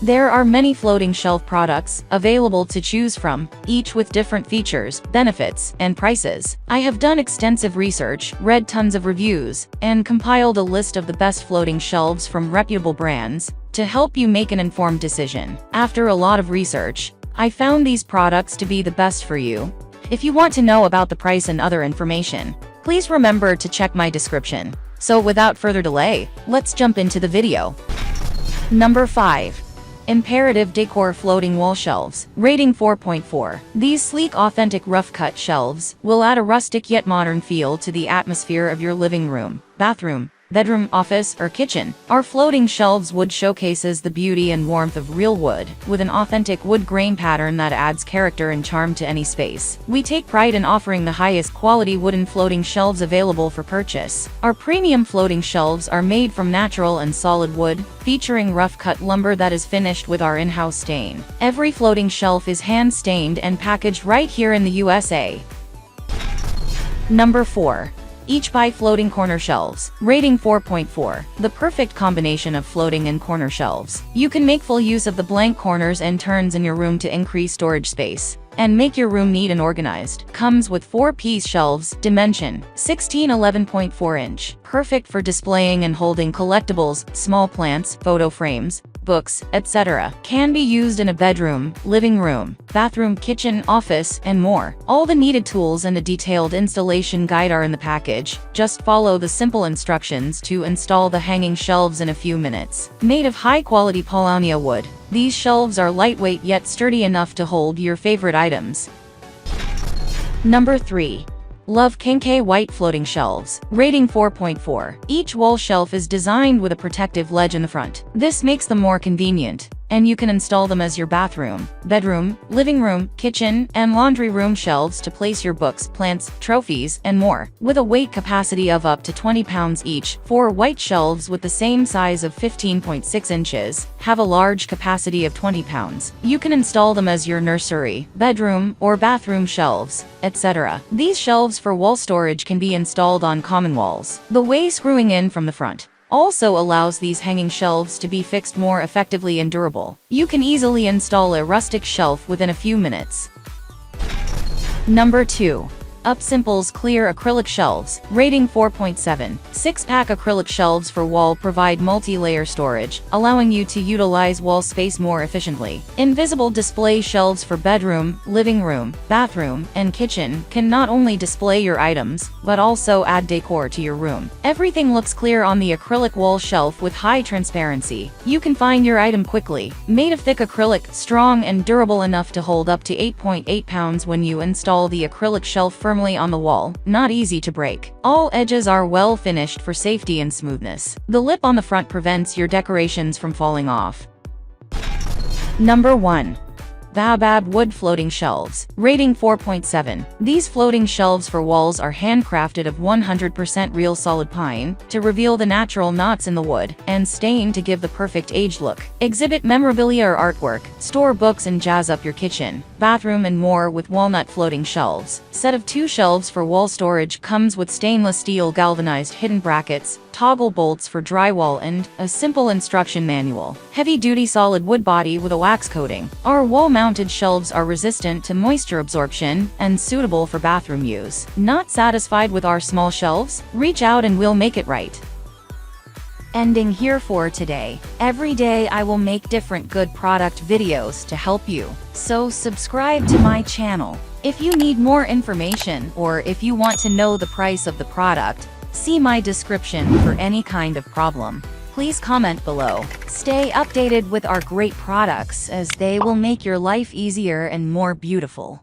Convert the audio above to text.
There are many floating shelf products available to choose from, each with different features, benefits, and prices. I have done extensive research, read tons of reviews, and compiled a list of the best floating shelves from reputable brands to help you make an informed decision. After a lot of research, I found these products to be the best for you. If you want to know about the price and other information, please remember to check my description. So without further delay, let's jump into the video. Number 5. Imperative Decor Floating Wall Shelves. Rating 4.4. These sleek, authentic rough-cut shelves will add a rustic yet modern feel to the atmosphere of your living room, bathroom, bedroom, office, or kitchen. Our floating shelves wood showcases the beauty and warmth of real wood, with an authentic wood grain pattern that adds character and charm to any space. We take pride in offering the highest quality wooden floating shelves available for purchase. Our premium floating shelves are made from natural and solid wood, featuring rough-cut lumber that is finished with our in-house stain. Every floating shelf is hand-stained and packaged right here in the USA. Number 4. Each-By Floating Corner Shelves. Rating 4.4. The perfect combination of floating and corner shelves. You can make full use of the blank corners and turns in your room to increase storage space and make your room neat and organized. Comes with 4-piece shelves, dimension 16-11.4 inch. Perfect for displaying and holding collectibles, small plants, photo frames, books, etc. Can be used in a bedroom, living room, bathroom, kitchen, office, and more. All the needed tools and a detailed installation guide are in the package. Just follow the simple instructions to install the hanging shelves in a few minutes. Made of high-quality Paulownia wood, these shelves are lightweight yet sturdy enough to hold your favorite items. Number 3. Love King White Floating Shelves. Rating 4.4. Each wall shelf is designed with a protective ledge in the front. This makes them more convenient, and you can install them as your bathroom, bedroom, living room, kitchen, and laundry room shelves to place your books, plants, trophies, and more. With a weight capacity of up to 20 pounds each, 4 white shelves with the same size of 15.6 inches have a large capacity of 20 pounds. You can install them as your nursery, bedroom, or bathroom shelves, etc. These shelves for wall storage can be installed on common walls. The way screwing in from the front also allows these hanging shelves to be fixed more effectively and durable. You can easily install a rustic shelf within a few minutes. Number 2. UpSimple's Clear Acrylic Shelves. Rating 4.7. 6-pack acrylic shelves for wall provide multi-layer storage, allowing you to utilize wall space more efficiently. Invisible display shelves for bedroom, living room, bathroom, and kitchen can not only display your items, but also add decor to your room. Everything looks clear on the acrylic wall shelf with high transparency. You can find your item quickly. Made of thick acrylic, strong and durable enough to hold up to 8.8 pounds when you install the acrylic shelf firmly on the wall, not easy to break. All edges are well finished for safety and smoothness. The lip on the front prevents your decorations from falling off. Number 1. Baobab Wood Floating Shelves. Rating 4.7. These floating shelves for walls are handcrafted of 100% real solid pine to reveal the natural knots in the wood, and stain to give the perfect aged look. Exhibit memorabilia or artwork, store books and jazz up your kitchen, bathroom and more with walnut floating shelves. Set of 2 shelves for wall storage comes with stainless steel galvanized hidden brackets, toggle bolts for drywall and a simple instruction manual. Heavy-duty solid wood body with a wax coating. Our wall-mounted shelves are resistant to moisture absorption and suitable for bathroom use. Not satisfied with our small shelves? Reach out and we'll make it right. Ending here for today. Every day I will make different good product videos to help you. So subscribe to my channel. If you need more information or if you want to know the price of the product, see my description for any kind of problem. Please comment below. Stay updated with our great products as they will make your life easier and more beautiful.